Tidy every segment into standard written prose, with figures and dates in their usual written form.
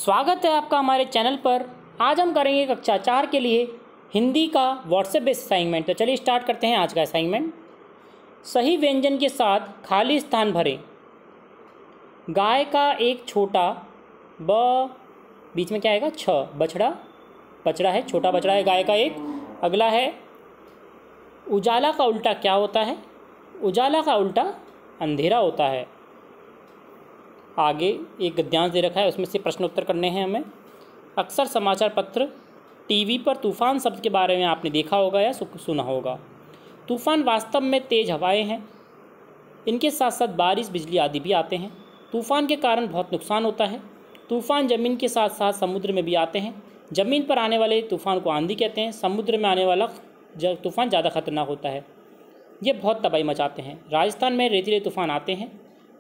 स्वागत है आपका हमारे चैनल पर। आज हम करेंगे कक्षा 4 के लिए हिंदी का व्हाट्सएप बेस्ड असाइनमेंट। तो चलिए स्टार्ट करते हैं आज का असाइनमेंट। सही व्यंजन के साथ खाली स्थान भरें। गाय का एक छोटा ब, बीच में क्या आएगा छ, बछड़ा, बछड़ा है, छोटा बछड़ा है गाय का एक। अगला है उजाला का उल्टा क्या होता है? उजाला का उल्टा अंधेरा होता है। आगे एक गद्यांश दे रखा है, उसमें से प्रश्न उत्तर करने हैं हमें। अक्सर समाचार पत्र टीवी पर तूफान शब्द के बारे में आपने देखा होगा या सुना होगा। तूफान वास्तव में तेज हवाएं हैं। इनके साथ साथ बारिश, बिजली आदि भी आते हैं। तूफान के कारण बहुत नुकसान होता है। तूफान ज़मीन के साथ साथ समुद्र में भी आते हैं। ज़मीन पर आने वाले तूफान को आंधी कहते हैं। समुद्र में आने वाला तूफान ज़्यादा खतरनाक होता है। ये बहुत तबाही मचाते हैं। राजस्थान में रेतीले तूफान आते हैं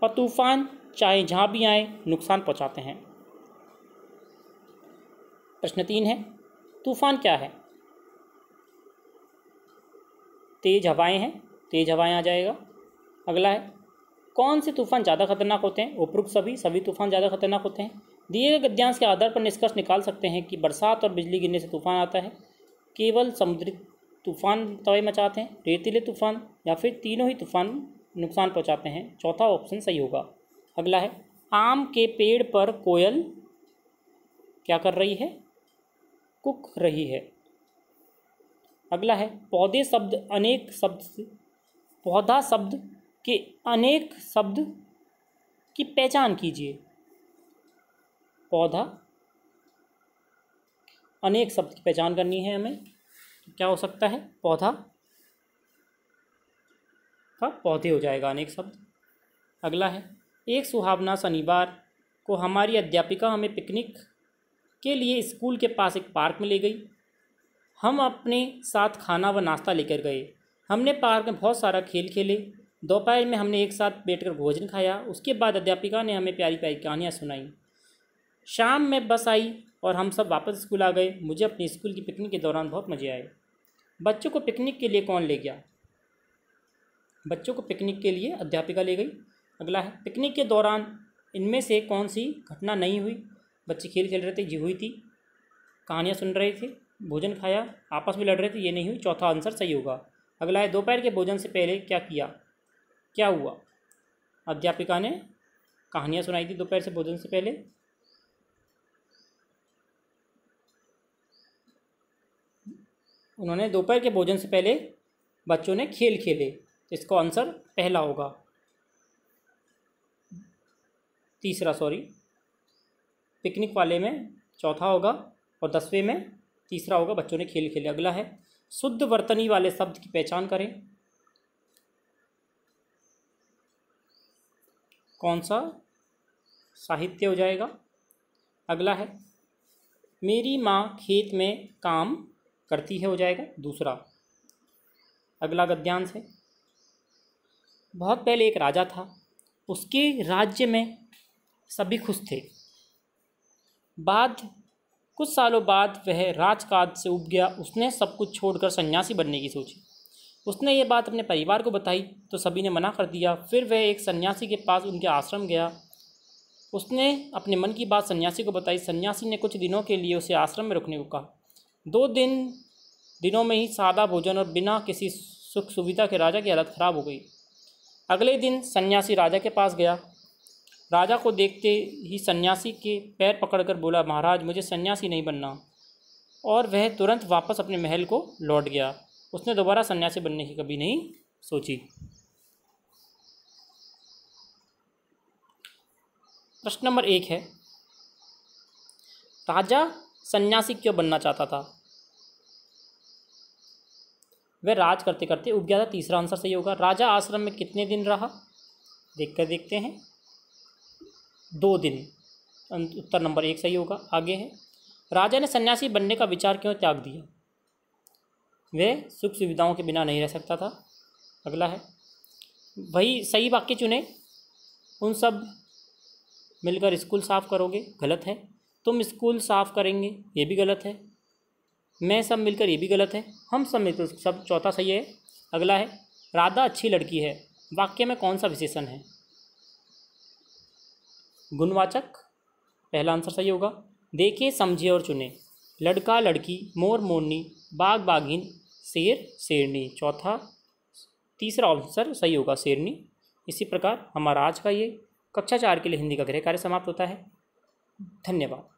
और तूफान चाहे जहाँ भी आए नुकसान पहुँचाते हैं। प्रश्न 3 है, तूफान क्या है? तेज हवाएं हैं, तेज हवाएं आ जाएगा। अगला है कौन से तूफान ज़्यादा खतरनाक होते हैं? उपरोक्त सभी तूफान ज़्यादा खतरनाक होते हैं। दिए गए गद्यांश के आधार पर निष्कर्ष निकाल सकते हैं कि बरसात और बिजली गिरने से तूफान आता है, केवल समुद्री तूफान तबाही मचाते हैं, रेतीले तूफान, या फिर तीनों ही तूफान नुकसान पहुंचाते हैं। चौथा ऑप्शन सही होगा। अगला है आम के पेड़ पर कोयल क्या कर रही है? कुक रही है। अगला है पौधे शब्द अनेक शब्द से, पौधा शब्द के अनेक शब्द की पहचान कीजिए। पौधा अनेक शब्द की पहचान करनी है हमें। क्या हो सकता है? पौधा का पौधे हो जाएगा अनेक शब्द। अगला है एक सुहावना शनिवार को हमारी अध्यापिका हमें पिकनिक के लिए स्कूल के पास एक पार्क में ले गई। हम अपने साथ खाना व नाश्ता लेकर गए। हमने पार्क में बहुत सारा खेल खेले। दोपहर में हमने एक साथ बैठकर भोजन खाया। उसके बाद अध्यापिका ने हमें प्यारी प्यारी कहानियाँ सुनाई। शाम में बस आई और हम सब वापस स्कूल आ गए। मुझे अपनी स्कूल की पिकनिक के दौरान बहुत मज़े आए। बच्चों को पिकनिक के लिए कौन ले गया? बच्चों को पिकनिक के लिए अध्यापिका ले गई। अगला है पिकनिक के दौरान इनमें से कौन सी घटना नहीं हुई? बच्चे खेल खेल रहे थे, जी हुई थी। कहानियाँ सुन रहे थे, भोजन खाया, आपस में लड़ रहे थे, ये नहीं हुई। चौथा आंसर सही होगा। अगला है दोपहर के भोजन से पहले क्या किया? क्या हुआ? अध्यापिका ने कहानियाँ सुनाई थी दोपहर से भोजन से पहले। उन्होंने दोपहर के भोजन से पहले बच्चों ने खेल खेले, तो इसका आंसर पहला होगा। पिकनिक वाले में चौथा होगा और 10वें में तीसरा होगा, बच्चों ने खेल खेले। अगला है शुद्ध वर्तनी वाले शब्द की पहचान करें। कौन सा? साहित्य हो जाएगा। अगला है मेरी माँ खेत में काम करती है, हो जाएगा दूसरा। अगला गद्यांश है बहुत पहले एक राजा था, उसके राज्य में सभी खुश थे। कुछ सालों बाद वह राजकाज से उब गया। उसने सब कुछ छोड़कर सन्यासी बनने की सोची। उसने ये बात अपने परिवार को बताई तो सभी ने मना कर दिया। फिर वह एक सन्यासी के पास उनके आश्रम गया। उसने अपने मन की बात सन्यासी को बताई। सन्यासी ने कुछ दिनों के लिए उसे आश्रम में रुकने को कहा। 2 दिनों में ही सादा भोजन और बिना किसी सुख सुविधा के राजा की हालत खराब हो गई। अगले दिन सन्यासी राजा के पास गया। राजा को देखते ही सन्यासी के पैर पकड़कर बोला, महाराज मुझे सन्यासी नहीं बनना। और वह तुरंत वापस अपने महल को लौट गया। उसने दोबारा सन्यासी बनने की कभी नहीं सोची। प्रश्न नंबर 1 है राजा सन्यासी क्यों बनना चाहता था? वह राज करते करते उब गया था। तीसरा आंसर सही होगा। राजा आश्रम में कितने दिन रहा? देखते हैं 2 दिन। उत्तर नंबर 1 सही होगा। आगे है राजा ने सन्यासी बनने का विचार क्यों त्याग दिया? वह सुख सुविधाओं के बिना नहीं रह सकता था। अगला है वही सही वाक्य चुने। उन सब मिलकर स्कूल साफ करोगे, गलत है। तुम स्कूल साफ करेंगे, ये भी गलत है। मैं सब मिलकर, ये भी गलत है। हम सब मिलकर, सब चौथा सही है। अगला है राधा अच्छी लड़की है, वाक्य में कौन सा विशेषण है? गुणवाचक, पहला आंसर सही होगा। देखे समझे और चुने। लड़का लड़की, मोर मोरनी, बाग बाघिन, शेर शेरनी। तीसरा आंसर सही होगा, शेरनी। इसी प्रकार हमारा आज का ये कक्षा 4 के लिए हिंदी का गृह कार्य समाप्त होता है। धन्यवाद।